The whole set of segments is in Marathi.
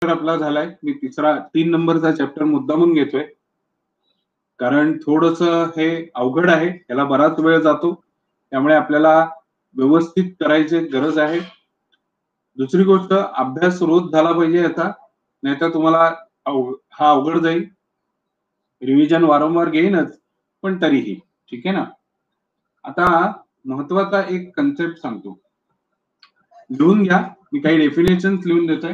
आपला झालाय. मी 3 नंबरचा चॅप्टर मुद्दामून घेतोय. कारण थोडंसं हे अवघड आहे. याला बराच वेळ जातो. त्यामुळे आपल्याला व्यवस्थित करायची गरज आहे. दुसरी गोष्ट अभ्यास रोज झाला पाहिजे याचा. नाहीतर तुम्हाला हा अवघड जाईल. रिव्हिजन वारंवार घेईनच, पण तरीही. ठीक आहे ना? आता महत्त्वाचा एक कन्सेप्ट सांगतो. लिहून घ्या. मी काही डेफिनेशन्स लिहून देतोय.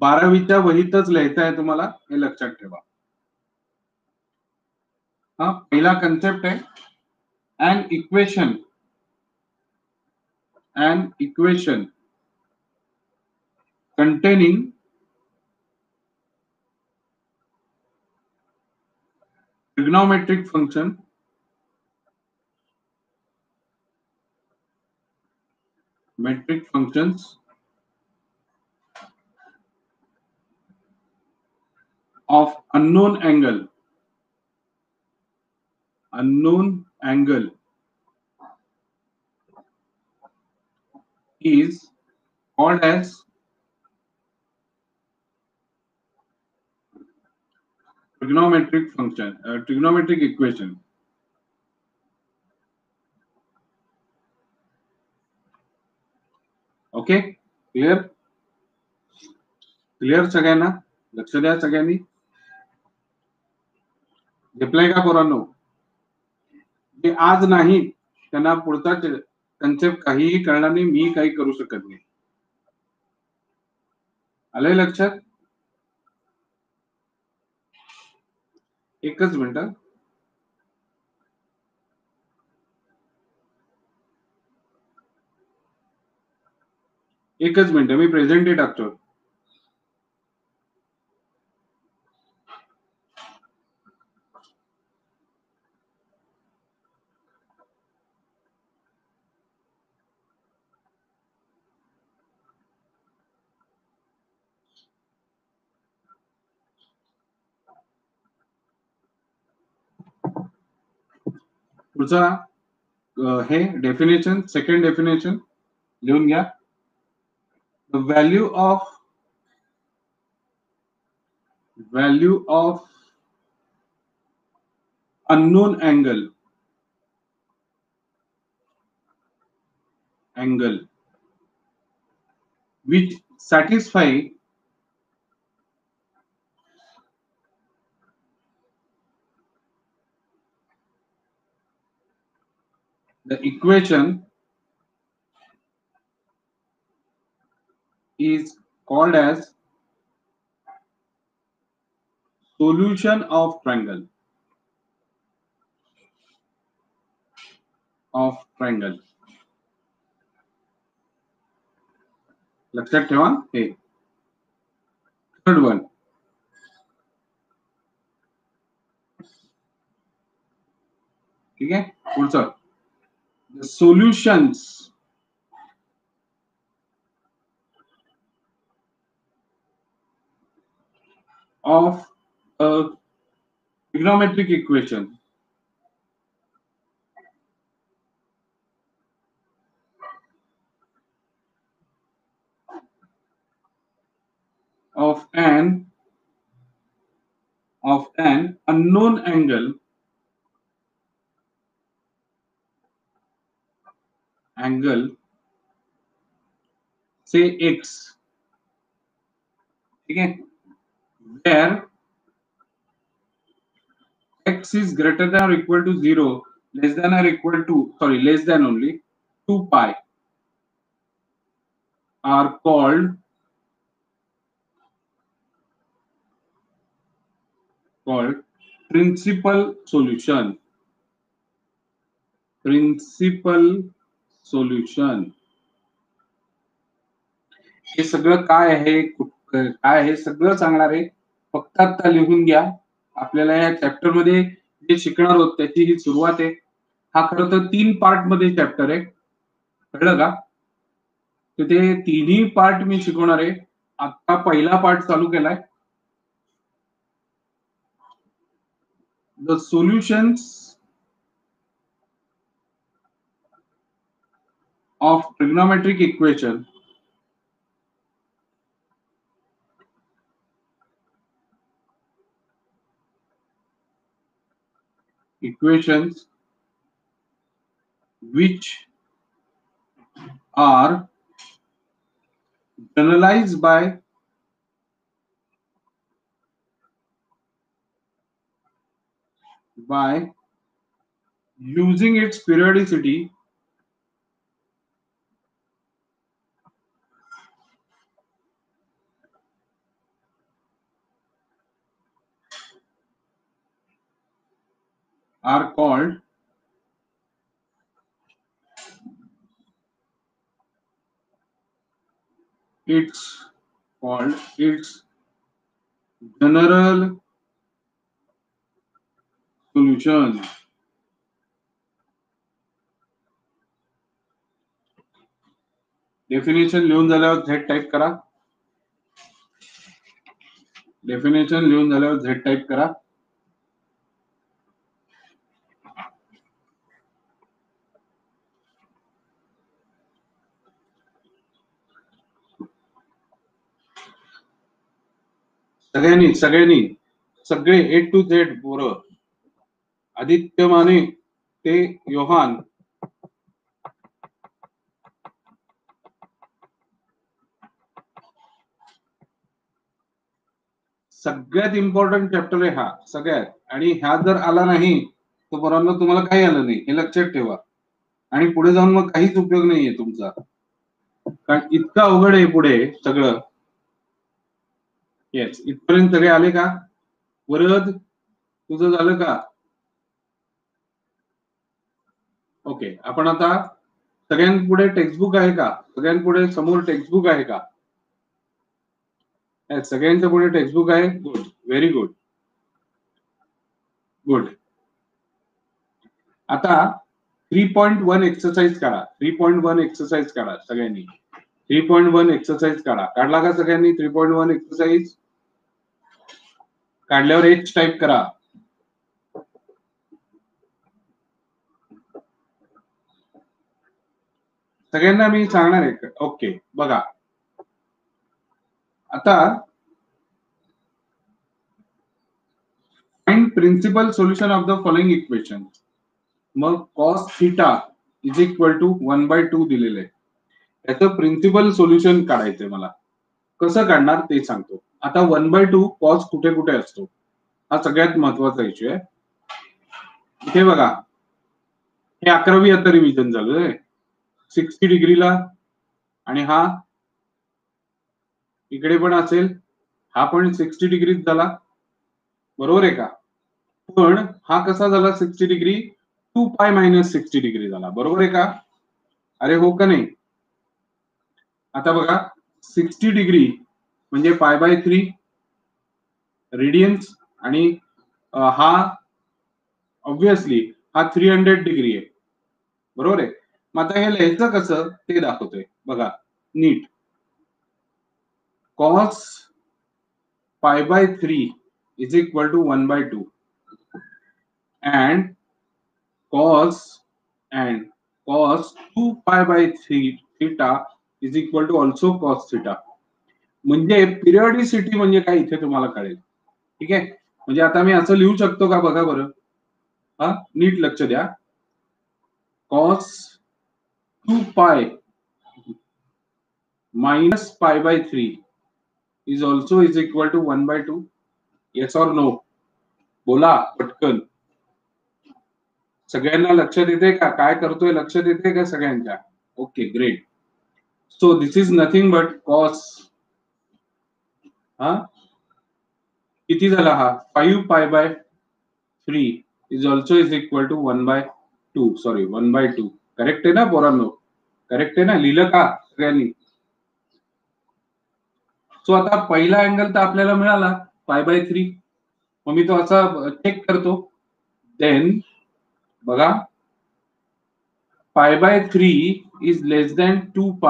12वीच्या वहीतच लिहायचं आहे तुम्हाला, हे लक्षात ठेवा. पहिला कन्सेप्ट आहे an equation containing trigonometric function metric functions of unknown angle is called as trigonometric equation. Okay, clear सगळ्यांना? लक्ष द्या सगळ्यांनी. घेतलाय का पोरांनो? जे आज नाही त्यांना पुढचा कन्सेप्ट काहीही करणार नाही, मी काही करू शकत नाही. आलंय लक्षात? एकच मिनिट. मी प्रेझेंटी टाकतो. पुढचा हे डेफिनेशन, सेकंड डेफिनेशन लिहून घ्या. The value of unknown angle which satisfy the equation is called as solution of triangle. लक्षात ठेवा. हे थर्ड वन. ठीक आहे. पुढचं the solutions of a trigonometric equation of an unknown angle say x. ठीक है, where x is greater than or equal to 0, less than or equal to, less than only 2 pi are called principal solution. हे सगळं काय आहे सगळं सांगणार आहे. फक्त आता लिहून घ्या. आपल्याला या चॅप्टर मध्ये जे शिकणार आहोत त्याची ही सुरुवात आहे. हा खरं तर 3 पार्ट मध्ये चॅप्टर आहे. कळलं का? तर ते तिन्ही पार्ट मी शिकवणार आहे. आता पहिला पार्ट चालू केलाय. The solutions of trigonometric equation equations which are generalized by using its periodicity are called its general solution. Definition लिहून झाल्यावर झेड टाइप करा. डेफिनेशन लिहून झाल्यावर झेड टाइप करा. सगळ्यांनी सगळे ए टू झेड पोरं, आदित्य माने ते योहान, सगळ्यात इम्पॉर्टंट चॅप्टर आहे हा सगळ्यात. आणि ह्या जर आला नाही तर पोरांनो तुम्हाला काही आलं नाही हे लक्षात ठेवा. आणि पुढे जाऊन मग काहीच उपयोग नाहीये तुमचा, कारण इतकं अवघड आहे पुढे सगळं. येस, इथपर्यंत सगळे आले का? वरद तुझं झालं का? ओके, आपण आता सगळ्यांपुढे टेक्स्टबुक आहे का? सगळ्यांपुढे समोर टेक्स्टबुक आहे का? सगळ्यांच्या पुढे टेक्स्टबुक आहे. Good, very good good. आता 3.1 एक्सरसाइज काढा. 3.1 एक्सरसाइज काढा सगळ्यांनी. 3.1 एक्सरसाइज काढा. काढला का सगळ्यांनी 3.1 एक्सरसाइज? काढल्यावर एच टाइप करा. सगळ्यांना मी सांगणार आहे. ओके, बघा आता find principal solution of the following equation. मग cos theta is equal to 1/2 दिलेलं आहे. त्याचं प्रिन्सिपल सोल्युशन काढायचंय मला. कसं काढणार ते सांगतो. आता 1/2 कॉस कुठे कुठे असतो हा सगळ्यात महत्वाचा इश्यू आहे. इथे बघा, हे 11वी आता रिव्हिजन झालंय 60 डिग्रीला, आणि हा इकडे पण असेल, हा पण 60 डिग्रीच झाला, बरोबर आहे का? पण हा कसा झाला 60 डिग्री? 2π - 60 डिग्री झाला, बरोबर आहे का? अरे हो का नाही? आता बघा 60 डिग्री म्हणजे π/3 रेडियन्स, आणि हा ऑब्विसली हा 300 डिग्री आहे, बरोबर आहे. मग आता हे लिहायचं कसं ते दाखवतोय बघा नीट. cos π/3 is equal to 1/2 and cos 2π/3 theta is equal to also cos theta. म्हणजे पिरियडिसिटी म्हणजे काय इथे तुम्हाला कळेल. ठीक आहे, म्हणजे आता मी असं लिहू शकतो का बघा बरं. हा नीट लक्ष द्या. cos 2π minus π/3 is also is equal to 1/2. yes or no? बोला पटकन. सगळ्यांना लक्षात येते का काय करतोय? लक्षात येते का सगळ्यांच्या? Okay, great. So this is nothing but cos, हा किती झाला हा 5π/3 is also is equal to 1/2. Sorry 1/2. Correct आहे ना पोरांनो? करेक्ट आहे ना? लिहिलं का सगळ्यांनी? सो आता पहिला अँगल तर आपल्याला मिळाला π/3. मग मी तो असा चेक करतो. देन बघा π/3 is less than 2π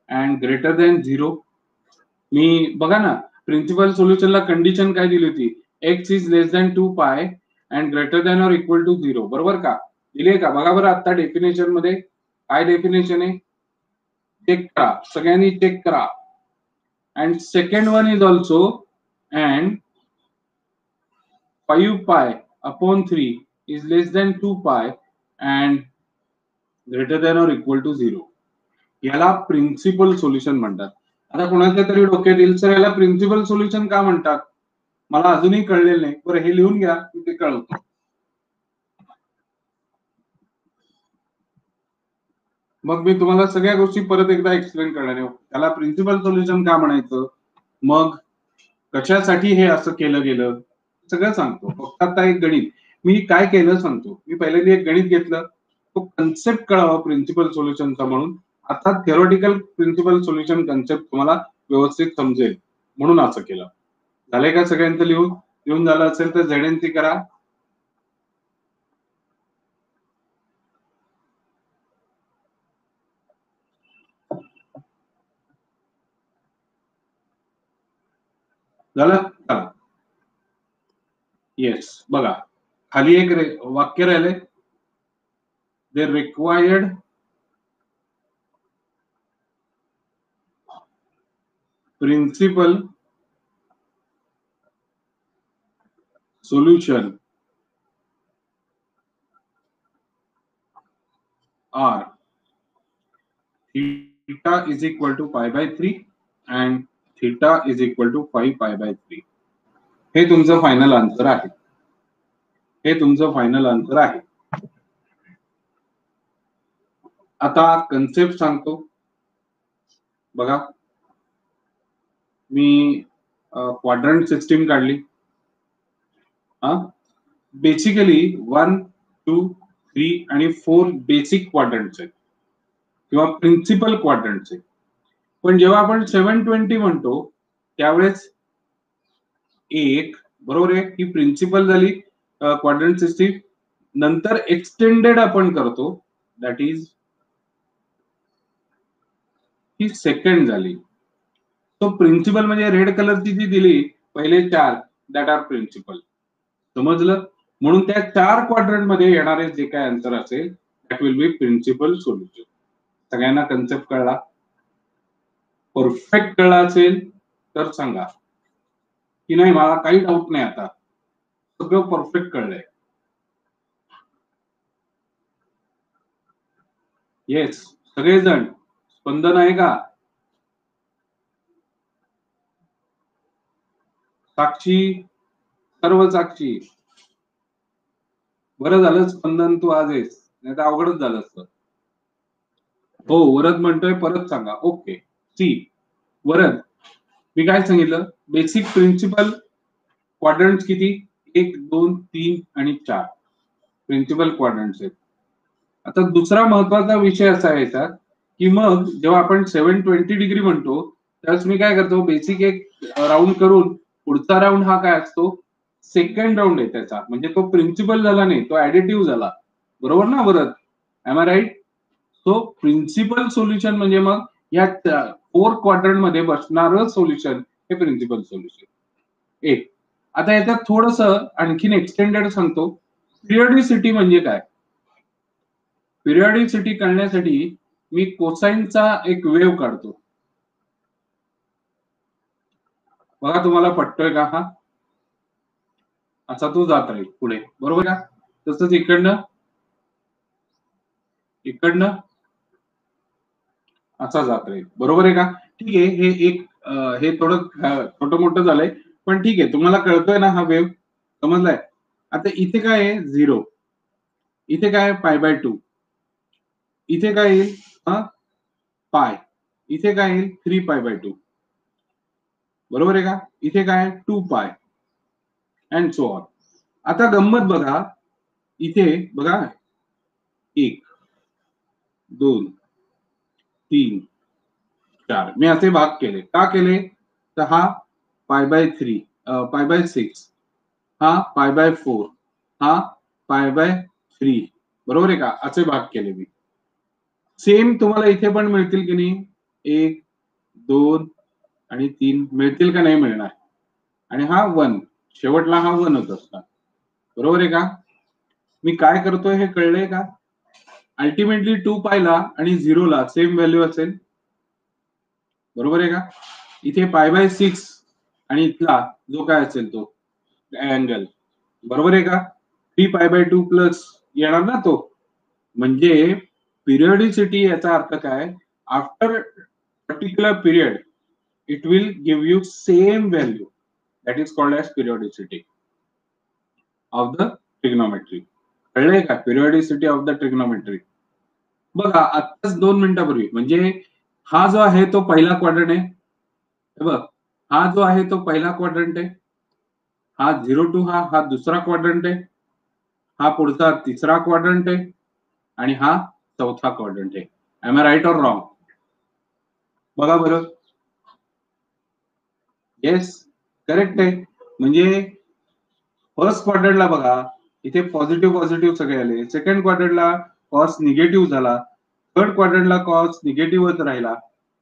and greater than 0. मी बघा ना प्रिन्सिपल सोल्युशनला कंडिशन काय दिली होती? x is less than 2π and greater than or equal to 0, बरोबर का? दिले का? बघा बरं आता डेफिनेशन मध्ये काय डेफिनेशन आहे, चेक करा सगळ्यांनी, चेक करा. and second one is also and 5π/3 is less than 2 pi and greater than or equal to 0. याला प्रिन्सिपल सोल्युशन म्हणतात. आता कोणाच्या तरी डोक्यात येईल सर याला प्रिन्सिपल सोल्युशन का म्हणतात? मला अजूनही कळलेलं नाही. बरं हे लिहून घ्या, मी ते कळवतो. मग मी तुम्हाला सगळ्या गोष्टी परत एकदा एक्सप्लेन करणार आहे. त्याला प्रिन्सिपल सोल्युशन का म्हणायचं, मग कशासाठी हे असं केलं गेलं, सगळं सांगतो. फक्त आता एक गणित मी काय केलं सांगतो. मी पहिल्यांदा एक गणित घेतलं, तो कन्सेप्ट कळावा प्रिन्सिपल सोल्युशनचा म्हणून. आता थिओरिटिकल प्रिन्सिपल सोल्युशन कन्सेप्ट तुम्हाला व्यवस्थित समजेल म्हणून असं केलं. झालंय का सगळ्यांचं लिहून? लिहून झालं असेल तर झेडएनसी करा. झालं का? येस. बघा खाली एक वाक्य राहिलंय, they required principal solution are theta is equal to pi by 3 and theta is equal to 5 pi by 3. हे तुमचं फायनल आन्सर आहे. हे तुमचं फायनल आन्सर आहे. आता कन्सेप्ट सांगतो. बघा मी क्वाड्रंट सिस्टीम काढली. बेसिकली 1, 2, 3 आणि 4 बेसिक क्वाड्रंट्स आहेत किंवा प्रिन्सिपल क्वाड्रंट्स आहेत. पण जेव्हा आपण 720 म्हणतो त्यावेळेस एक बरोबर आहे ही प्रिन्सिपल झाली क्वाड्रंट सिस्टीम. नंतर एक्सटेंडेड आपण करतो, दॅट इज ही सेकंड झाली. तो प्रिन्सिपल म्हणजे रेड कलरची जी दिली पहिले 4 दॅट आर प्रिन्सिपल. समजलं? म्हणून त्या 4 क्वाड्रंट मध्ये येणारे जे काय आन्सर असेल that will be principal solution. सगळ्यांना कन्सेप्ट कळला? परफेक्ट कळला असेल तर सांगा की नाही मला काही डाऊट नाही. आता सगळं परफेक्ट कळलंय. येस सगळेजण. स्पंदन आहे का? साक्षी, सर्व साक्षी. बरं झालं स्पंदन तू आज आहेस, नाही तर अवघडच झालं असतं. हो वरद म्हणतोय, परत सांगा. ओके सी वरद, मी काय सांगितलं, बेसिक प्रिन्सिपल क्वाड्रंट्स किती? 1, 2, 3 आणि 4 प्रिन्सिपल क्वाड्रंट्स आहेत. आता दुसरा महत्वाचा विषय असा आहे याचा की मग जेव्हा आपण 720 डिग्री म्हणतो त्यावेळेस मी काय करतो, बेसिक एक राऊंड करून पुढचा राऊंड हा काय असतो, सेकंड राऊंड आहे त्याचा. म्हणजे तो प्रिन्सिपल झाला नाही, तो ऍडिटिव्ह झाला. बरोबर ना Varad? Am I right? So principal solution म्हणजे मग या 4 क्वाड्रंट मध्ये बसणारं सोल्युशन हे प्रिन्सिपल सोल्युशन. एक आता याच्यात थोडस आणखीन एक्सटेंडेड सांगतो. पिरियडिसिटी म्हणजे काय? पिरियडिसिटी कळण्यासाठी मी कोसाइनचा एक वेव्ह काढतो. बघा तुम्हाला पटतोय का? हा असा तो जात राहील पुढे, बरोबर का? तसंच इकडनं इकडनं असा जात राहील, बरोबर आहे का? ठीक आहे. हे एक हे थोडं छोटं मोठं झालंय पण ठीक आहे. तुम्हाला कळतोय ना हा वेव्ह? समजलाय? आता इथे काय आहे 0, इथे काय आहे पाय बाय 2, इथे काय येईल पाय, इथे काय येईल 3 पाय बाय 2, बरोबर आहे का? इथे काय आहे 2 पाय अँड सो ऑन. आता गंमत बघा, इथे बघा 1, 2, 3, 4 मी असे भाग केले. का केले? तर हा पाय बाय 3, पाय बाय 6, हा पाय बाय 4, हा पाय बाय 3, बरोबर आहे का? असे भाग केले मी. सेम तुम्हाला इथे पण मिळतील की नाही? 1, 2 आणि 3 मिळतील का? नाही मिळणार. आणि हा 1, शेवटला हा 1 होत असणार, बरोबर आहे का? मी काय करतोय हे कळलंय का? अल्टिमेटली 2 पायला आणि 0 ला सेम व्हॅल्यू असेल, बरोबर आहे का? इथे पाय बाय 6 आणि इथला जो काय असेल तो अँगल, बरोबर आहे का? 3π/2 प्लस येणार ना तो. म्हणजे पिरियडिसिटी याचा अर्थ काय, after particular period it will give you same value, that is called as periodicity of the trigonometry. कळलंय का पिरियडिसिटी ऑफ द ट्रिग्नोमेट्री? बघा आत्ताच 2 मिनिटापूर्वी, म्हणजे हा जो आहे तो पहिला क्वाड्रंट आहे. हे बघ, हा जो आहे तो पहिला क्वाड्रंट आहे. हा 0 टू हा दुसरा क्वाड्रंट आहे. हा पुढचा तिसरा क्वाड्रंट आहे आणि हा चौथा क्वाड्रंट आहे. Am I right or wrong? बघा बरं. येस, करेक्ट आहे. म्हणजे फर्स्ट क्वाड्रंटला बघा, इथे पॉझिटिव्ह पॉझिटिव्ह सगळे आले. सेकंड क्वाड्रंटला कॉस निगेटिव्ह झाला. थर्ड क्वाड्रंटला कॉस निगेटिव्हच राहिला.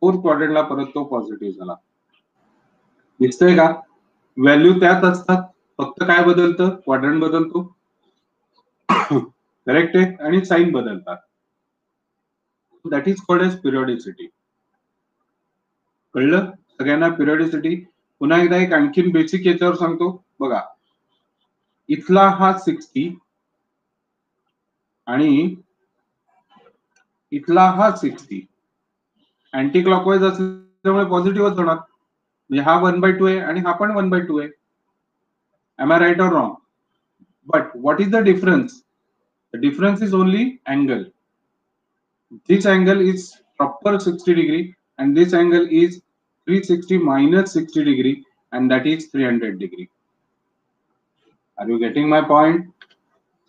फोर्थ क्वाड्रंटला परत तो पॉझिटिव्ह झाला. दिसतंय का? व्हॅल्यू त्याच असतात, फक्त काय बदलतं, क्वाड्रंट बदलतो. करेक्ट आहे, आणि साईन बदलतात. That is called as periodicity. कळलं सगळ्यांना पिरियडिसिटी? पुन्हा एकदा एक आणखीन बेसिक याच्यावर सांगतो बघा. इथला हा 60 आणि इथला हा 60 अँटी क्लॉकवाईज असल्यामुळे पॉझिटिव्हच होणार. म्हणजे हा 1/2 आहे आणि हा पण 1/2 आहे. Am I right or wrong? But what is the difference? The difference is only angle. This angle is proper 60 degree and this angle is 360 minus 60 degree and that is 300 degree. Are you getting my point?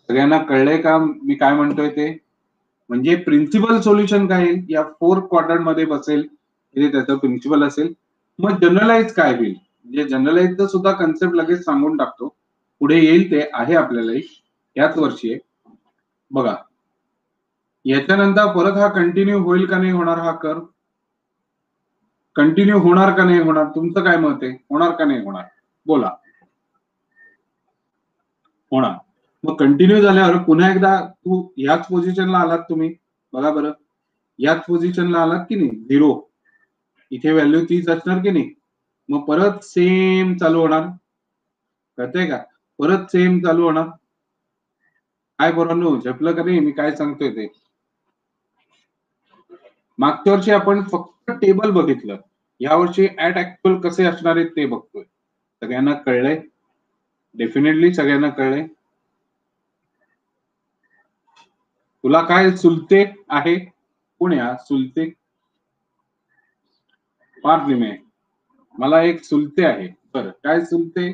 सगळ्यांना कळलंय का मी काय म्हणतोय ते? म्हणजे प्रिन्सिपल सोल्युशन काय येईल, या 4 क्वाड्रंट मध्ये बसेल, हे त्याचं प्रिन्सिपल असेल. मग जनरलाइज काय होईल? म्हणजे जनरलाइज सुद्धा कन्सेप्ट लगेच सांगून टाकतो, पुढे येईल ते आहे आपल्याला याच वर्षी आहे. बघा, याच्यानंतर परत हा कंटिन्यू होईल का नाही होणार? हा कर्व कंटिन्यू होणार का नाही होणार? तुमचं काय मत आहे? होणार का नाही होणार? बोला. होणार. मग कंटिन्यू झाल्यावर पुन्हा एकदा तू याच पोझिशनला आलात तुम्ही, बघा बरं, याच पोझिशनला आलात की नाही, 0. इथे व्हॅल्यू तीच असणार की नाही? मग परत सेम चालू होणार. कळतंय का? परत सेम चालू होणार. काय पोरांनो, झेपलं का नाही मी काय सांगतोय ते? मागच्या वर्षी आपण फक्त टेबल बघितलं, यावर्षी ऍट ऍक्च्युअल कसे असणार आहेत ते बघतोय. सगळ्यांना कळलंय? डेफिनेटली सगळ्यांना कळलंय. तुला काय सुलते आहे? कोण या सुलते? पार्थ निमे, मला एक सुलते आहे. बरं, काय सुलते?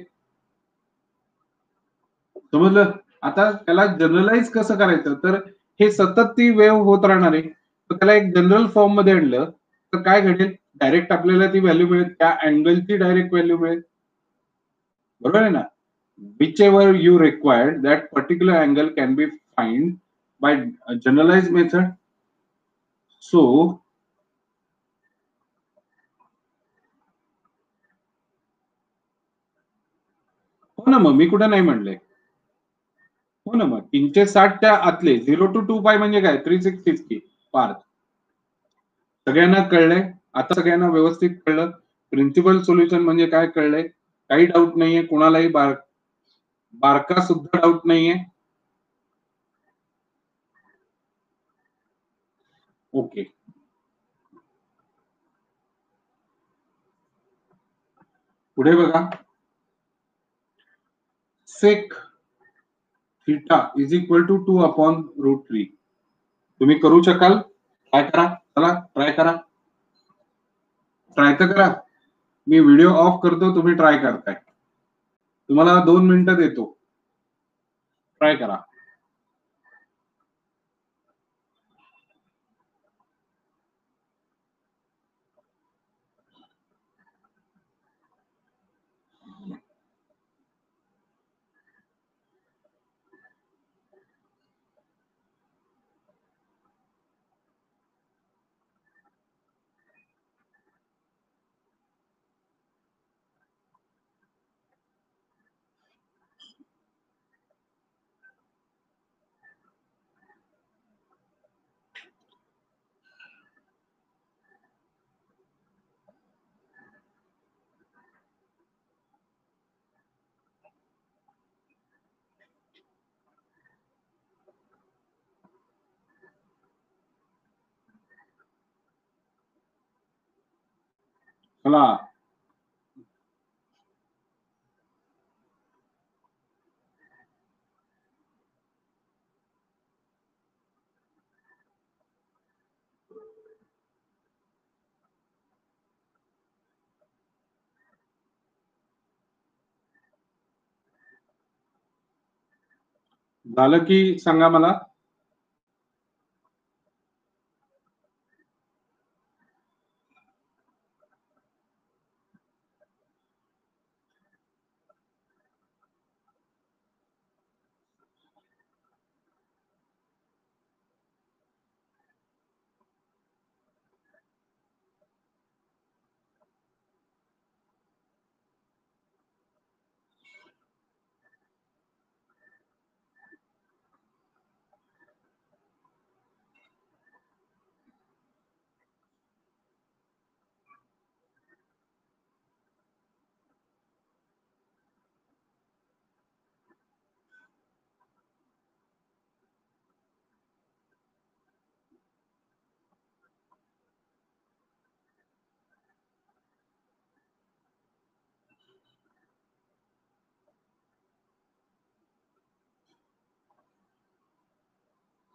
समजलं? आता त्याला जनरलाइज कसं करायचं? तर हे सतत ती वेव्ह होत राहणार आहे, तर त्याला एक जनरल फॉर्म मध्ये आणलं तर काय घडेल? डायरेक्ट आपल्याला ती व्हॅल्यू मिळेल, त्या अँगलची डायरेक्ट व्हॅल्यू मिळेल. बरोबर आहे ना? whichever you require, that particular angle can be find by a generalized method. So हो ना, मग मी कुठं नाही म्हणलंय. हो ना, मग 360 त्या आतले 0 to 2π म्हणजे काय? 360 की पार्थ. सगळ्यांना कळलंय? आता सगळ्यांना व्यवस्थित कळलं? प्रिन्सिपल सोल्युशन म्हणजे काय कळलंय? काही डाऊट नाहीये कोणालाही? बारका सुद्धा डाऊट नाहीये? ओके. पुढे बघा, sec theta is equal to 2/√3. तुम्ही करू शकाल? काय करा, चला ट्राय करा. ट्राय तर करा. मी व्हिडिओ ऑफ करतो, तुम्ही ट्राय करताय. तुम्हाला 2 मिनिटं देतो, ट्राय करा. चला झालं की सांगा मला.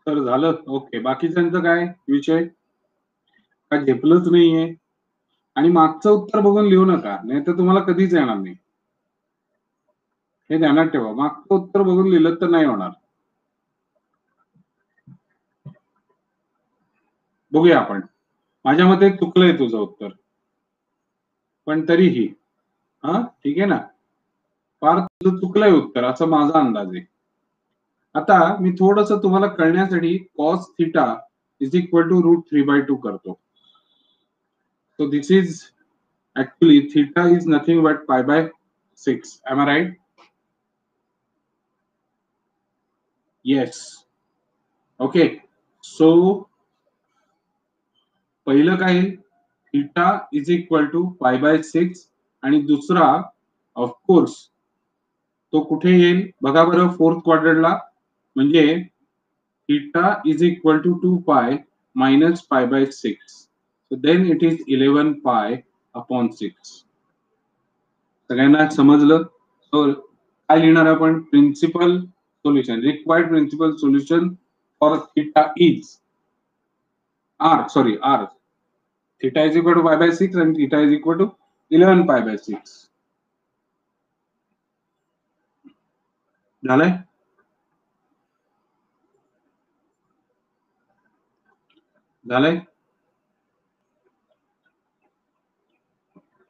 तर झालं. ओके, बाकीच्यांचं काय विषय? काय झेपलंच नाहीये? आणि मागचं उत्तर बघून लिहू नका, नाही तर तुम्हाला कधीच येणार नाही. हे ध्यानात ठेवा, मागचं उत्तर बघून लिहिलं तर नाही होणार. बघूया आपण. माझ्या मते चुकलंय तुझं उत्तर, पण तरीही हा ठीक आहे ना, फार तुझं चुकलंय उत्तर असं माझा अंदाज आहे. आता मी थोडस तुम्हाला कळण्यासाठी cos theta is equal to √3/2 करतो. So this is actually theta is nothing but pi/6. Am I right? Yes. Okay. So पहिलं काय theta is equal to pi/6 आणि दुसरा ऑफकोर्स तो कुठे येईल बघा बरं, फोर्थ क्वाड्रंटला, म्हणजे theta is equal to 2 - pi/6. So then it is 11 pi/6. सगळ्यांना समजलं? सो काय लिहिणार आपण? Principal solution, required principal solution for theta is r. Theta is equal to pi/6 and theta is equal to 11 pi/6. झालंय? झालंय?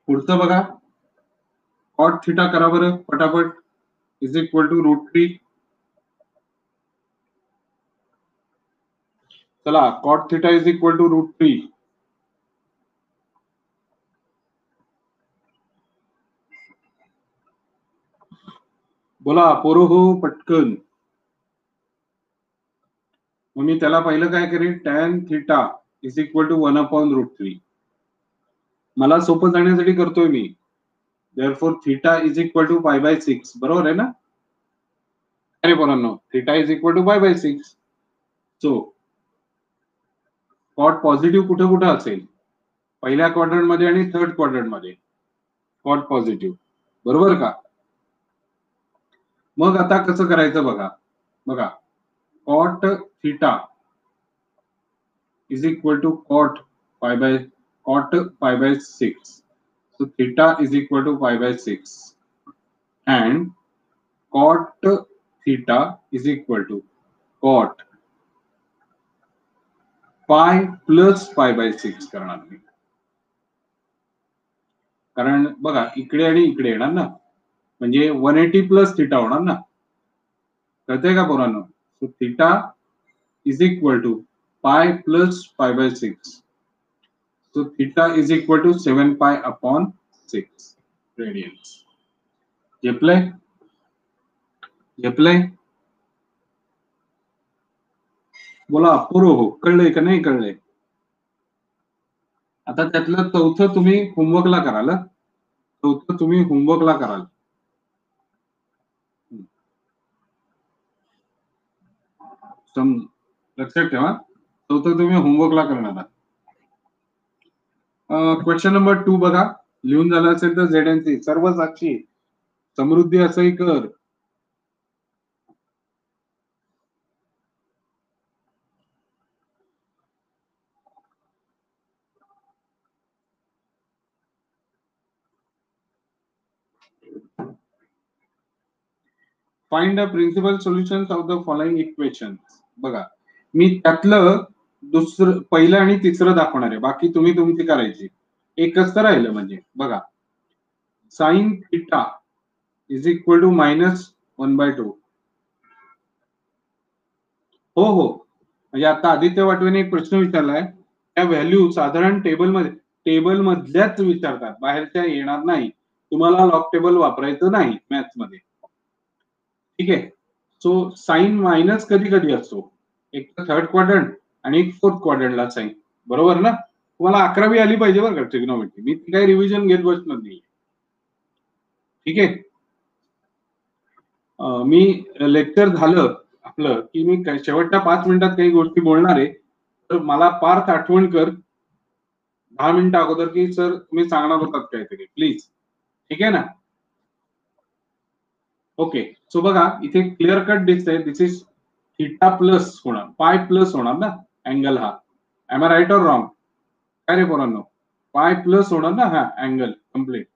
पुढचं बघा. कॉट थिटा करा बरं पटापट. Is equal to √3. चला, cot theta is equal to √3. बोला पोरो हो पटकन. मग मी त्याला पहिलं काय करेन, tan theta is equal to 1/√3. मला सोपं जाण्यासाठी करतोय मी. Therefore theta is equal to pi/6. बरोबर आहे ना? अरे पोरांनो, theta is equal to pi/6. So cot positive कुठे कुठे असेल? पहिल्या क्वाड्रंट मध्ये आणि थर्ड क्वाड्रंट मध्ये कॉट पॉझिटिव्ह. बरोबर का? मग आता कसं करायचं बघा. बघा, cot theta is equal to cot pi/6. So theta is equal to pi/6 and cot theta is equal to cot pi plus pi/6 करणार मी. कारण बघा, इकडे आणि इकडे येणार ना, म्हणजे 180 प्लस थिटा होणार ना. कळतंय का पोरांनो? So theta is equal to pi plus pi/6. So theta is equal to 7 pi/6 radians. झेपलंय? झेपलंय? बोला पुरो हो. कळलंय का नाही कळलंय? आता त्यातलं चौथं तुम्ही होमवर्कला कराल. चौथं तुम्ही होमवर्कला कराल. लक्षात ठेवा, चौथं तुम्ही होमवर्कला करणार आहात. क्वेश्चन नंबर 2 बघा. लिहून झालं असेल तर झेड सर्व साक्षी समृद्धी असंही कर. Find the principal solutions of the following equation. बघा मी त्यातलं दुसरं पहिलं आणि तिसरं दाखवणार आहे, बाकी तुम्ही तुमची करायची. एकच तर राहिलं म्हणजे बघा sine theta is equal to -1/2. हो हो, म्हणजे आता आदित्य वाटवेने एक प्रश्न विचारलाय, त्या व्हॅल्यू साधारण टेबल मधल्याच विचारतात, बाहेरच्या येणार नाही. तुम्हाला लॉग टेबल वापरायचं नाही मॅथ्स मध्ये. ठीक आहे. सो साइन मायनस कधी कधी असतो, एक तर थर्ड क्वाड्रंट आणि एक फोर्थ क्वाड्रंटला साइन. बरोबर ना? तुम्हाला 11वी आली पाहिजे बरं का ट्रिग्नोमेट्री. मी ती काही रिव्हिजन घेत बसणार नाही. ठीक आहे. मी लेक्चर झालं आपलं की मी शेवटच्या 5 मिनिटात काही गोष्टी बोलणार आहे, तर मला पार्थ आठवण कर 10 मिनिटं अगोदर की सर तुम्ही सांगणार होतात काहीतरी, प्लीज. ठीक आहे ना? ओके. सो बघा इथे क्लिअर कट दिसतंय, दिस इज थिटा प्लस होणार, पाय प्लस होणार ना अँगल हा. Am I right or wrong? काय रे पोरांनो, पाय प्लस होणार ना हा अँगल कम्प्लीट.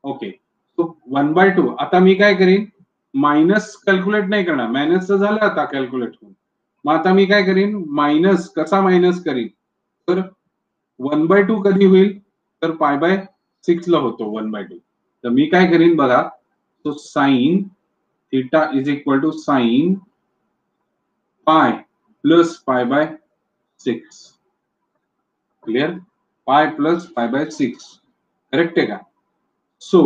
ओके. सो 1/2. आता मी काय करीन, मायनस कॅल्क्युलेट नाही करणार, मायनस तर झालं आता कॅल्क्युलेट करून. मग आता मी काय करीन, मायनस कसा मायनस करीन, तर 1/2 कधी होईल, तर π/6 ला होतो 1/2. तर मी काय करीन बघा, तो sine theta is equal to sine pi plus π/6. Clear? Pi plus π/6 correct आहे का? So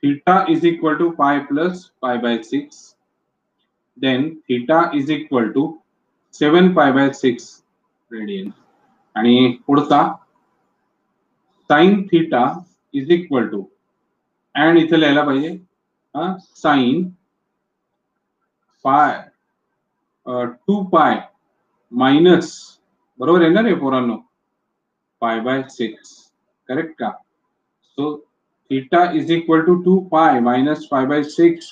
theta is equal to pi plus π/6, then theta is equal to 7 π/6 radian. आणि पुढचा sin theta is equal to, and इथे लिहायला पाहिजे sin पाय 2 पाय मायनस, बरोबर आहे ना रे पोरांनो, π/6. करेक्ट का? So theta is equal to 2 pi minus π/6.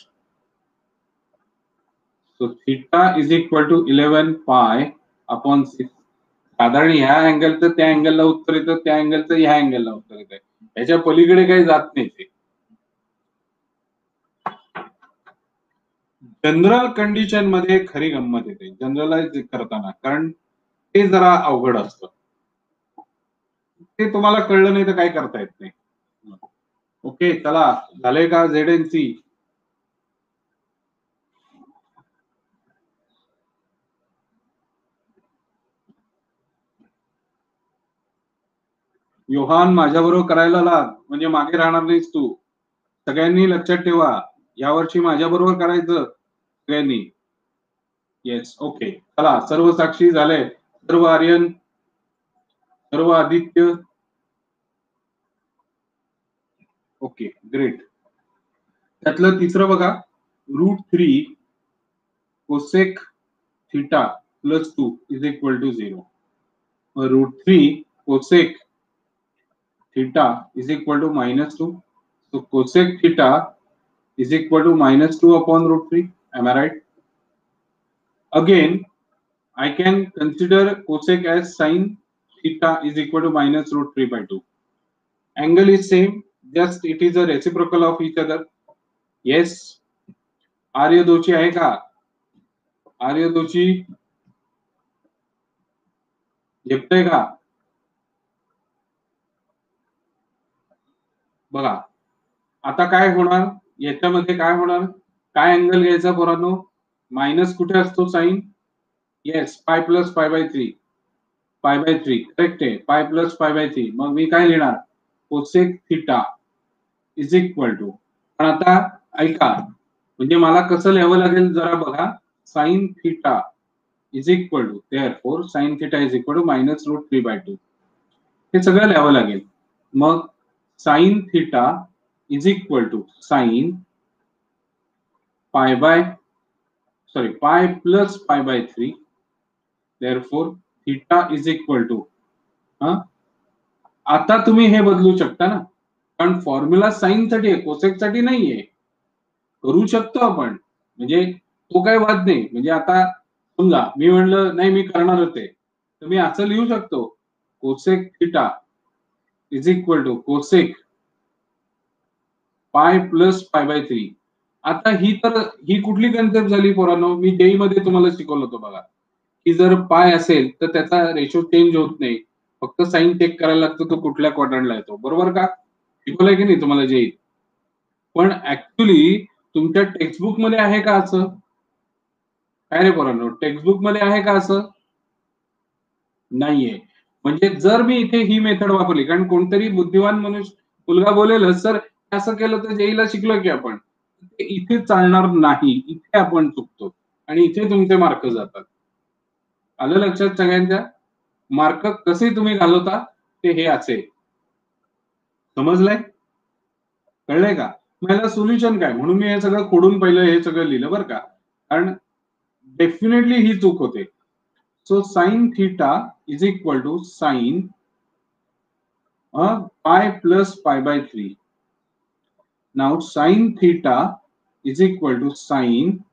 So theta is equal to 11 pi upon 6. साधारण ह्या अँगलचं त्या अँगलला उत्तर येतं, त्या अँगलचं ह्या अँगलला उत्तर येतं. ह्याच्या पलीकडे काही जात नाही ते. जनरल कंडिशन मध्ये खरी गंमत येते जनरलाइज करताना, कारण ते जरा अवघड असतं. ते तुम्हाला कळलं नाही तर काय करता येत नाही. ओके, चला झालंय का ZNC? योहान माझ्याबरोबर करायला लाग, म्हणजे मागे राहणार नाहीस तू. सगळ्यांनी लक्षात ठेवा, यावर्षी माझ्याबरोबर करायचं सगळ्यांनी. येस. ओके. चला सर्व साक्षी झाले, सर्व आर्यन, सर्व आदित्य. Okay great. त्यातलं तिसरं बघा, √3 cosec theta plus 2 is equal to 0. √3 cosec theta is equal to -2. So cosec theta is equal to -2 upon √3. Am I right? Again, I can consider cosec as sin theta is equal to -√3/2. Angle is same, just it is a reciprocal of each other. Yes. आर्य दोषी आहे का? आर्य दोषी झेपतंय का? बघा आता काय होणार, याच्यामध्ये काय होणार, काय अँगल घ्यायचा पोरांनो, मायनस कुठे असतो sine? Yes, pi plus π/3. π/3 correct आहे, पाय प्लस π/3. मग मी काय लिहिणार, cosec theta is equal to, पण आता ऐका, म्हणजे मला कसं लिहावं लागेल जरा बघा, sine theta is equal to, therefore sine theta is equal to -√3/2. हे सगळं लिहावं लागेल. मग sine theta is equal to sine pi plus π/3. Therefore theta is equal to, आता तुम्ही हे बदलू शकता ना, कारण फॉर्म्युला साइन साठी आहे, कोसेक साठी नाहीये. करू शकतो आपण, म्हणजे तो काही वाद नाही. म्हणजे आता समजा मी म्हणलं नाही मी करणारच आहे, तर मी असं लिहू शकतो, cosec theta is equal to cosec pi plus pi by 3. आता ही कुठली कन्सेप्ट झाली पोरांनो? मी जेई मध्ये तुम्हाला शिकवलं होतं बघा, की जर पाय असेल तर त्याचा रेशो चेंज होत नाही, फक्त साइन चेक करायला लागतो तो कुठल्या क्वाड्रंटला येतो, बरोबर का? शिकवलंय की नाही तुम्हाला जेई? पण ऍक्च्युली तुमच्या टेक्स्टबुक मध्ये आहे का असं? काय रे पोरांनो, टेक्स्टबुक मध्ये आहे का असं? नाहीये. म्हणजे जर मी इथे ही मेथड वापरली, कारण कोणतरी बुद्धिवान मुलगा बोलेल, सर असं केलं तर जेईला शिकलो की आपण. ते इथे चालणार नाही. इथे आपण चुकतो आणि इथे तुमचे मार्क जातात. आलं लक्षात सगळ्यांच्या? मार्क कसे तुम्ही घालवता ते हे असे. समजलंय? कळलंय का? मग याला सोल्युशन काय? म्हणून मी हे सगळं खोडून पहिलं हे सगळं लिहिलं बरं का. कारण डेफिनेटली ही चूक होते. So sine theta is equal to sine pi plus pi by 3. Now sin theta is equal to sin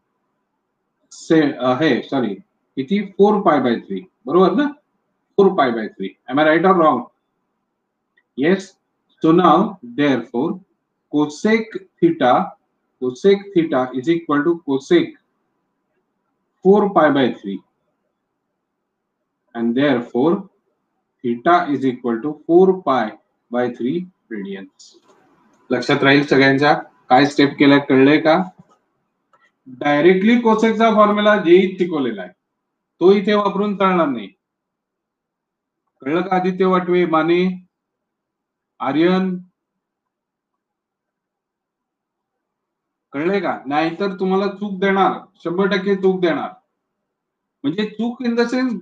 किती 4 pi by 3 बरोबर ना? 4 pi by 3. Am I right or wrong? Yes. So now therefore cosec theta is equal to cosec 4 pi by 3 and therefore theta is equal to 4 pi by 3 radians. लक्षात राहील सगळ्यांच्या? काय स्टेप केलाय कळलंय का? डायरेक्टली कोसेकचा फॉर्म्युला जेईत शिकवलेला आहे, तो इथे वापरून चालणार नाही. कळलं का? आदित्य वाटवे, माने, आर्यन, कळलंय का? नाहीतर तुम्हाला चूक देणार, 100% चूक देणार. म्हणजे चूक इन द सेन्स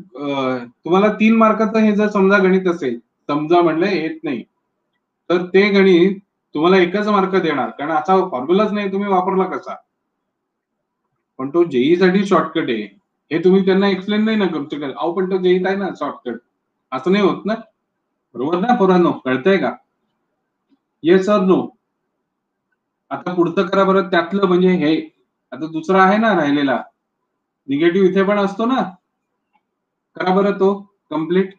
तुम्हाला 3 मार्काचं हे जर समजा गणित असेल, समजा म्हणलं येत नाही, तर ते गणित तुम्हाला 1च मार्क देणार, कारण असा फॉर्म्युलाच नाही, तुम्ही वापरला कसा? पण तो जेई साठी शॉर्टकट आहे, हे तुम्ही त्यांना एक्सप्लेन नाही ना करू शकत. अहो पण तो जेईत आहे ना शॉर्टकट, असं नाही होत ना, बरोबर ना पोरांनो? कळतंय का? येस और नो? आता पुढचं करा बरं, त्यातलं म्हणजे हे आता दुसरा आहे ना राहिलेला, निगेटिव्ह इथे पण असतो ना, करा बरं तो कम्प्लीट.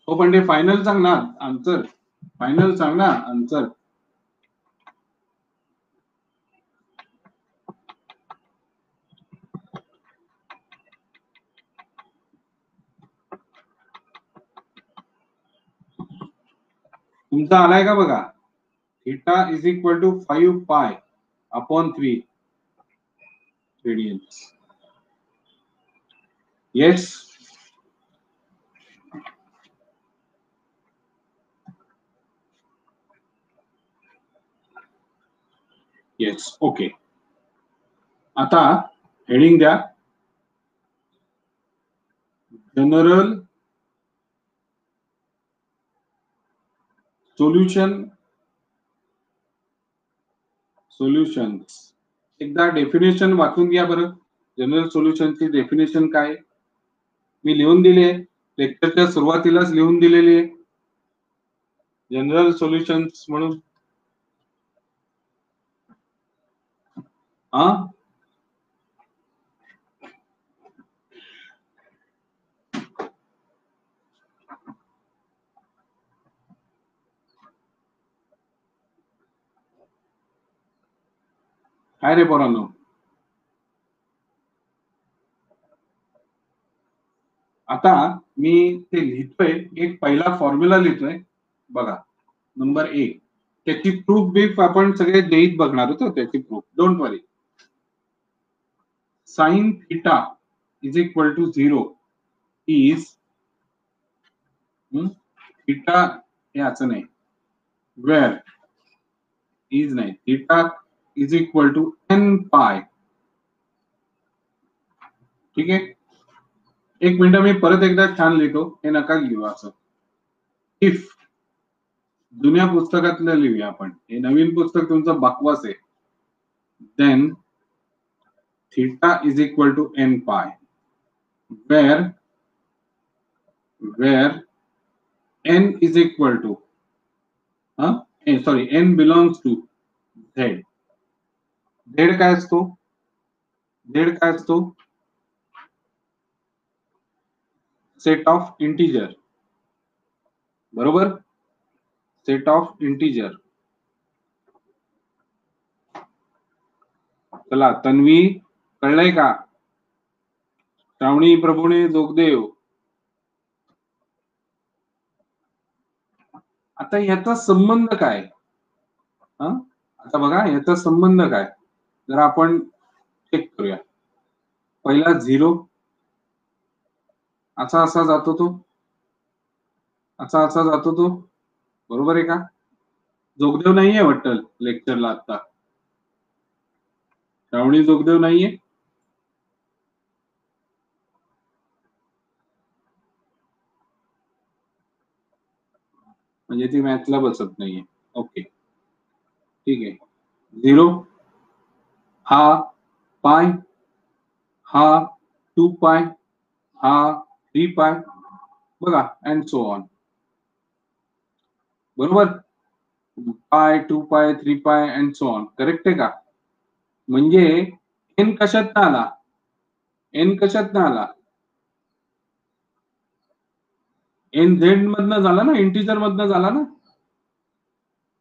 हो पण ते फायनल सांग ना आन्सर, फायनल सांग ना आन्सर. तुमचा आलाय का बघा? Theta is equal to 5 pi upon 3 radians. Yes. Yes. Okay. आता हेडिंग द्या, जनरल सोल्युशन्स. एकदा डेफिनेशन वाचून घ्या बरं. जनरल सोल्युशनची डेफिनेशन काय? मी लिहून दिली आहे, लेक्चरच्या सुरुवातीलाच लिहून दिलेली आहे. जनरल सोल्युशन्स म्हणून काय रे पोरांनो? आता मी ते लिहितोय, एक पहिला फॉर्म्युला लिहितोय बघा, नंबर 1. त्याची प्रूफ बीफ आपण सगळे देईत बघणार होतो, त्याची proof, don't worry. Sine theta is equal to 0 is theta हे असं नाही, वेअर इज नाही, theta is equal to n pi. ठीक आहे, एक मिनिट मी परत एकदा छान लिहितो, हे नका लिहू असं. इफ जुन्या पुस्तकातलं लिहूया आपण, हे नवीन पुस्तक तुमचं बकवास आहे. Then theta is equal to n pi, where where n is equal to n belongs to z. z काय असतो? z काय असतो? सेट ऑफ इंटिजर, बरोबर? Set of integer. चला तन्वी, कळलंय का? श्रावणी, प्रभुणे, जोगदेव. आता याचा संबंध काय? आता बघा याचा संबंध काय, जर आपण चेक करूया. पहिला 0 असा असा जातो तो, असा असा जातो तो, बरोबर आहे का? जोगदेव नाहीये वाटतं लेक्चरला आता. श्रावणी, जोगदेव नाहीये. म्हणजे ती मॅथला बसत नाहीये. ओके ठीक आहे. 0 हा पाय, हा 2 पाय, हा 3 पाय, बघा अँड सो ऑन, बरोबर? पाय, 2 पाय, 3 पाय अँड सो ऑन. करेक्ट आहे का? म्हणजे एन कशात आला? एन कशात आला? एन झेड मधनं झाला ना, इंटिजर मधनं झाला ना.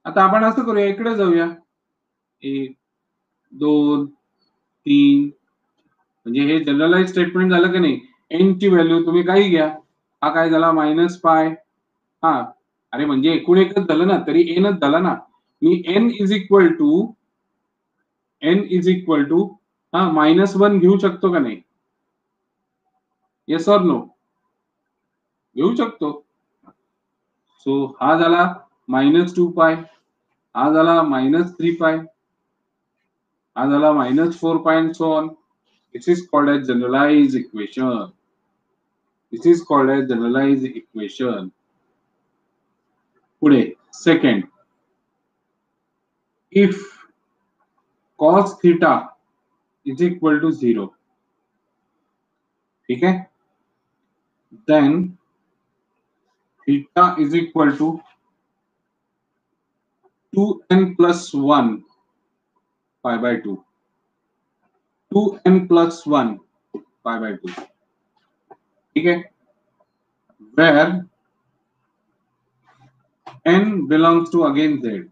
आता आपण असं करूया, इकडे जाऊया. 1 2 3, म्हणजे हे जनरलाइज स्टेटमेंट झालं की नाही? एन ची व्हॅल्यू तुम्ही काही घ्या. हा काय झाला? Minus pi. हा अरे म्हणजे एकूण एकच झालं ना, तरी एनच झाला ना. मी एन इज इक्वल टू -1 घेऊ शकतो का नाही? Yes or no? घेऊ शकतो. सो हा झाला -2 पाय, हा झाला -3 पाय, हा झाला -4 पाय and so on. This is called as generalized equation. This is called as generalized equation. पुढे second, if cos theta is equal to 0, ठीक है, then theta is equal to 2n plus 1 pi by 2. 2n plus 1 pi by 2. ठीक है, where n belongs to again z.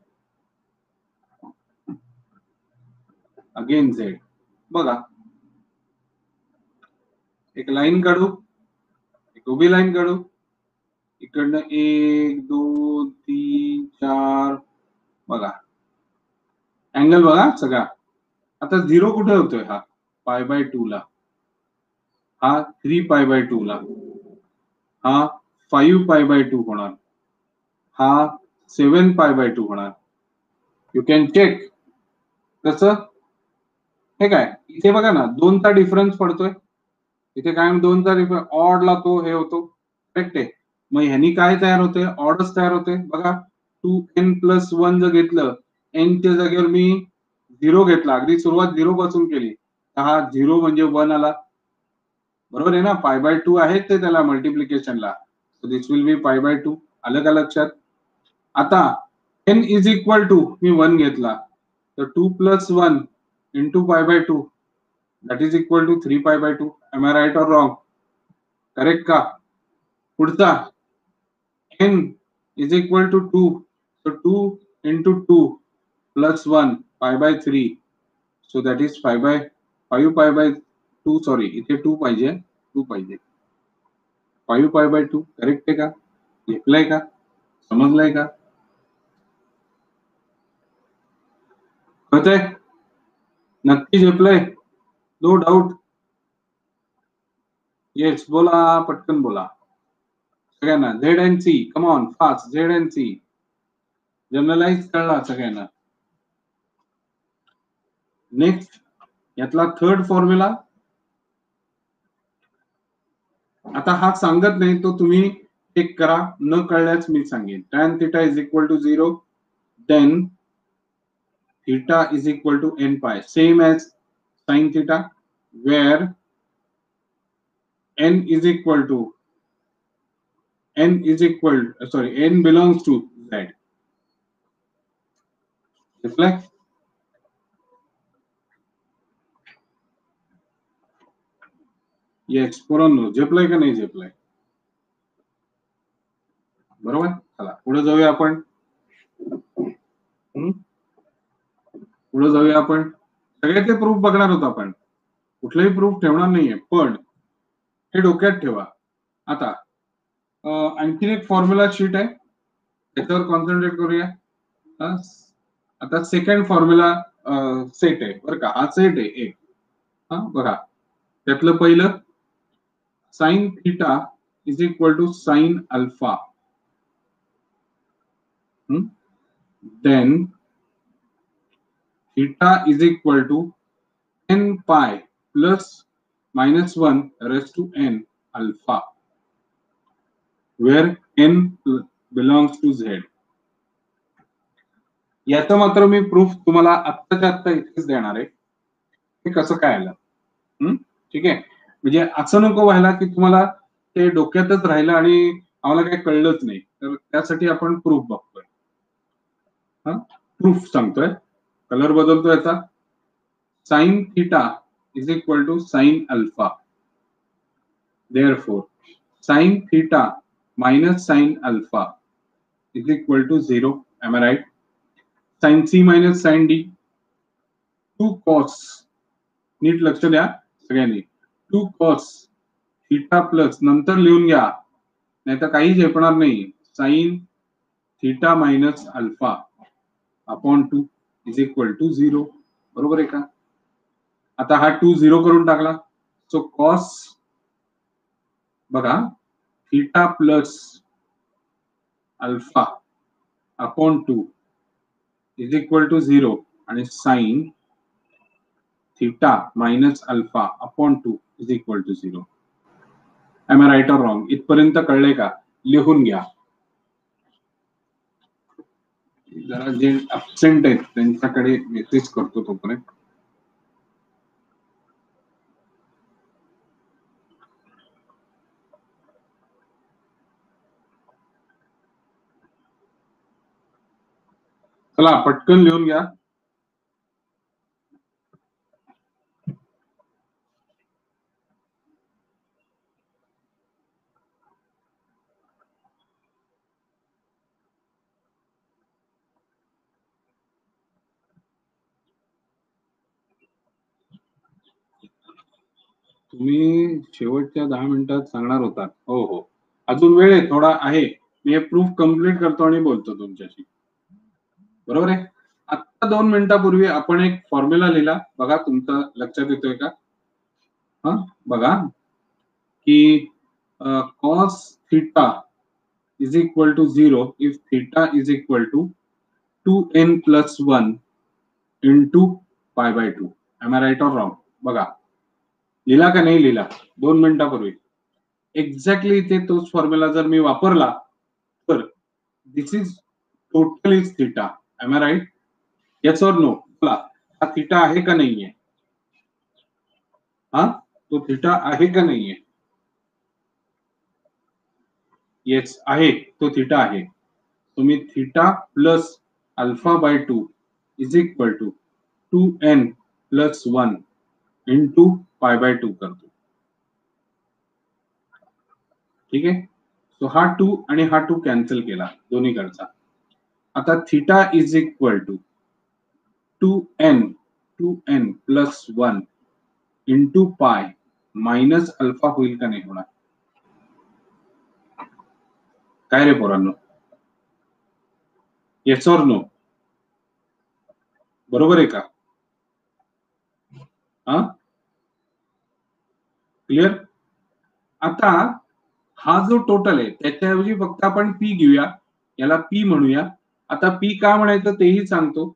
Again z. बघा एक लाईन काढू, एक उभी लाईन काढू. इकडनं 1 2 3 4, बघा अँगल बघा सगळा. आता 0 कुठे होतोय? हा पाय बाय 2 ला, हा 3 पाय बाय 2 ला, हा 5 पाय बाय 2 होणार, हा 7 पाय बाय 2 होणार. You can check. कसं? हे काय इथे बघा ना, 2चा डिफरन्स पडतोय इथे. काय 2चा डिफरन्स ऑडला तो हे होतो. करेक्ट आहे. मग ह्यानी काय तयार होते? ऑडच तयार होते. बघा 2n plus 1 जर घेतलं, n च्या जागेवर मी 0 घेतला, अगदी सुरुवात 0 पासून केली, हा 0 म्हणजे 1 आला, बरोबर आहे ना? पाय बाय 2 आहेत ते त्याला मल्टिप्लिकेशनला. सो दिस विल बी पाय बाय 2. आलं का लक्षात? आता n इज इक्वल टू मी 1 घेतला, तर 2 plus 1 into pi by 2 that is equal to 3 pi by 2. Am I right or wrong? Correct का? पुढचा n is equal to 2, so 2 into 2 plus 1 pi by 3, so that is 5 pi by 2. Sorry इथे 2 पाहिजे, 2 पाहिजे. 5 pi by 2. करेक्ट आहे का? घेतलंय का? समजलंय का? कळतंय? नक्की झेपलंय? No doubt? येस बोला, पटकन बोला सगळ्यांना. Z N C, come on fast. Z N C generalise कळला सगळ्यांना. नेक्स्ट यातला थर्ड फॉर्म्युला. आता हा सांगत नाही तो तुम्ही चेक करा, न कळल्यास मी सांगेन. tan theta is equal to 0, then theta is equal to n pi, same as sin theta, where n is equal to n is equal sorry n belongs to z. झेपलाय? येस पोरांनो, झेपलाय का नाही झेपलाय? बरोबर. चला पुढे जाऊया आपण. पुढे जाऊया आपण. सगळ्याचे प्रूफ बघणार होतो आपण, कुठलाही प्रूफ ठेवणार नाहीये, पण हे डोक्यात ठेवा. आता आणखीन एक फॉर्म्युला शीट आहे, त्याच्यावर कॉन्सन्ट्रेट करूया. आता सेकंड फॉर्म्युला सेट आहे बरं का, हा सेट आहे एक. बघा त्यातलं पहिलं sine theta is equal to sine alpha. Then theta is equal to n pi plus minus 1 raised to n alpha, where n belongs to z. याचं मात्र मी प्रूफ तुम्हाला आत्ताच्या आत्ता इथेच देणार आहे. हे कसं काय आलं? ठीक आहे, म्हणजे असं नको व्हायला की तुम्हाला ते डोक्यातच राहिलं आणि आम्हाला काही कळलंच नाही. तर त्यासाठी आपण प्रूफ बघतोय. प्रूफ सांगतोय. कलर बदलतो याचा. Sine theta is equal to sin alpha. Therefore, sin theta minus sin alpha is equal to 0. Am I right? Sin C minus sin D. 2 cos. नीट लक्ष द्या सगळ्यांनी. 2 cos थीटा प्लस नंतर लिहून घ्या, नाहीतर काही झेपणार नाही. sin theta minus alpha upon 2 is equal to 0. बरोबर आहे का? आता हा 2 0 करून टाकला. सो कॉस बघा theta plus alpha upon 2 is equal to 0 आणि sine theta minus alpha upon 2 is equal to 0. Am I right or wrong? इथपर्यंत कळलंय का? लिहून घ्या. जरा जे अब्सेंट आहेत त्यांच्याकडे मेसेज करतो तोपर्यंत. चला पटकन लिहून घ्या. तुम्ही शेवटच्या 10 मिनिटात सांगणार होता. हो हो, अजून वेळ आहे, थोडा आहे. मी हे प्रूफ कम्प्लीट करतो आणि बोलतो तुमच्याशी. बरोबर आहे. आता 2 मिनिटापूर्वी आपण एक फॉर्म्युला लिहिला बघा, तुमचं लक्षात येतोय का? बघा की cos theta is equal to 0 if theta is equal to 2n plus 1 into pi by 2. Am I right or wrong? बघा लिहिला का नाही लिहिला 2 मिनिटापूर्वी? एक्झॅक्टली इथे तोच फॉर्म्युला जर मी वापरला तर this is total is theta. Am I right? Yes और नो? हा थीटा आहे का नाहीये? तो थीटा आहे का नाहीये? येस आहे, तो थीटा आहे. तुम्ही theta plus alpha by 2 is equal to 2n plus 1 into pi by 2 करतो. ठीक आहे. सो हा 2 आणि हा 2 कॅन्सल केला दोन्हीकडचा. आता theta is equal to 2n plus 1 into pi minus alpha होईल का नाही होणार? काय रे पोरांनो? येस और नो? बरोबर आहे का? क्लिअर? आता हा जो टोटल आहे त्याच्याऐवजी फक्त आपण पी घेऊया, याला पी म्हणूया. आता पी का म्हणायचं तेही सांगतो,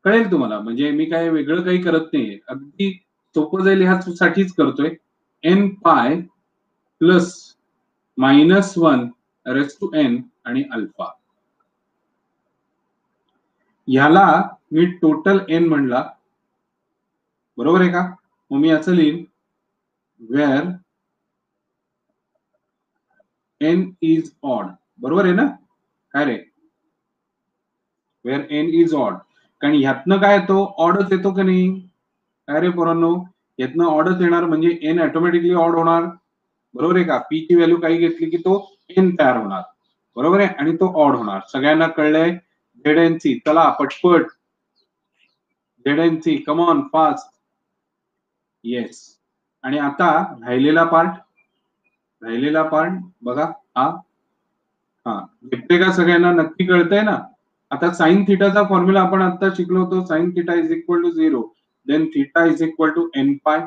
कळेल तुम्हाला. म्हणजे मी काय वेगळं काही करत नाहीये, अगदी सोपं जाईल ह्यासाठीच करतोय. N pi plus minus 1 raise to n आणि अल्फा. ह्याला मी टोटल एन म्हणला, बरोबर आहे का? मग मी असं लिहीन वेअर n is odd. बरोबर आहे ना? काय रे? Where n is odd. कारण ह्यातनं काय येतो? ऑडच येतो का नाही? काय रे पोरांनो? यातनं ऑडच येणार म्हणजे n ऑटोमॅटिकली ऑड होणार. बरोबर आहे का? p ची व्हॅल्यू काही घेतली की तो n तयार होणार. बरोबर आहे? आणि तो ऑड होणार. सगळ्यांना कळलंय? ZNC चला पटपट. ZNC come on fast. Yes. आणि आता राहिलेला पार्ट बघा हा. भेटते का सगळ्यांना? नक्की कळतंय ना? आता साइन थिटाचा फॉर्म्युला आपण आता शिकलो होतो. Sine theta is equal to 0. Then theta is equal to n pi.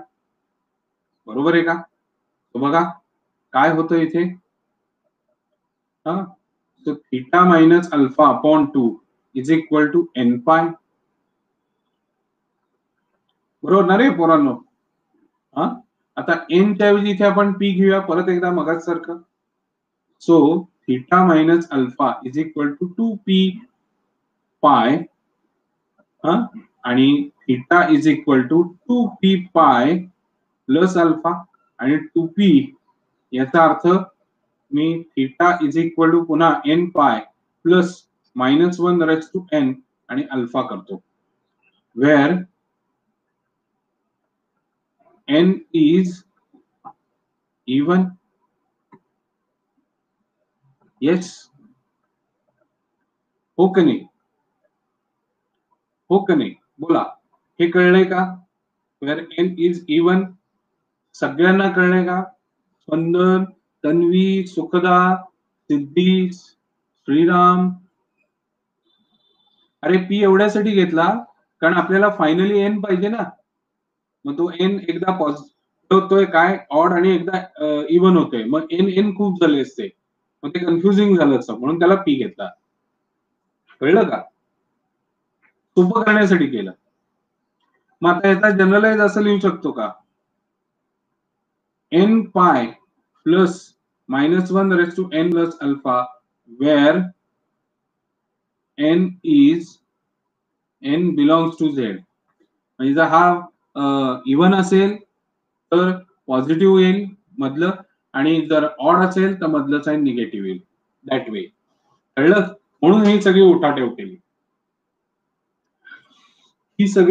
बरोबर आहे का? तो बघा काय होतं इथे. So theta minus alpha upon 2 is equal to n pi. बरोबर ना रे पोरांनो? आता n च्या ऐवजी इथे आपण p घेऊया परत एकदा मगाच सारखं. So theta minus alpha is equal to 2p pi. आणि theta is equal to 2p पाय प्लस अल्फा आणि 2p याचा अर्थ मी थिटा इज इक्वल टू पुन्हा n pi plus -1 raise to n आणि अल्फा करतो. Where n is even. Yes हो की नाही? हो की नाही? बोला. हे कळलंय का? Where n is even. सगळ्यांना कळलंय का? स्पंदन, तन्वी, सुखदा, सिद्धी, श्रीराम. अरे पी एवढ्यासाठी घेतला कारण आपल्याला फायनली एन पाहिजे ना. मग तो एन एकदा पॉझिटिव्ह होतोय काय ऑड आणि एकदा इवन होतोय. मग एन एन खूप झाले असते. मग ते कन्फ्युजिंग झालं असतं म्हणून त्याला पी घेतला. कळलं का? सोपं करण्यासाठी केलं. मग आता याचा जनरलाइज असं लिहू शकतो का? n pi plus -1 raise to n plus alpha where n belongs to z. म्हणजे जर हा इवन असेल तर पॉझिटिव्ह येईल मधलं आणि जर ऑड असेल तर मधलं साइन निगेटिव्ह येईल. That way. कळलं? म्हणून ही सगळी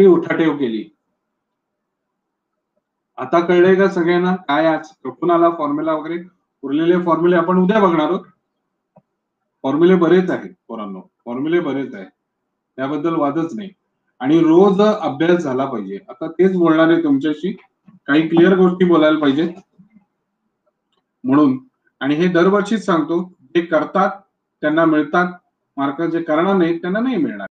उठाठेव केली. आता कळलंय का सगळ्यांना काय आज कुठून आला फॉर्म्युला वगैरे? उरलेले फॉर्म्युले आपण उद्या बघणार आहोत. फॉर्म्युले बरेच आहेत पोरांनो. फॉर्म्युले बरेच आहेत. त्याबद्दल वादच नाही. आणि रोज अभ्यास झाला पाहिजे. आता तेच बोलणार आहे तुमच्याशी. काही क्लिअर गोष्टी बोलायला पाहिजेत. म्हणून आणि हे दरवर्षीच सांगतो जे करतात त्यांना मिळतात मार्क, जे करणार नाहीत त्यांना नाही मिळणार.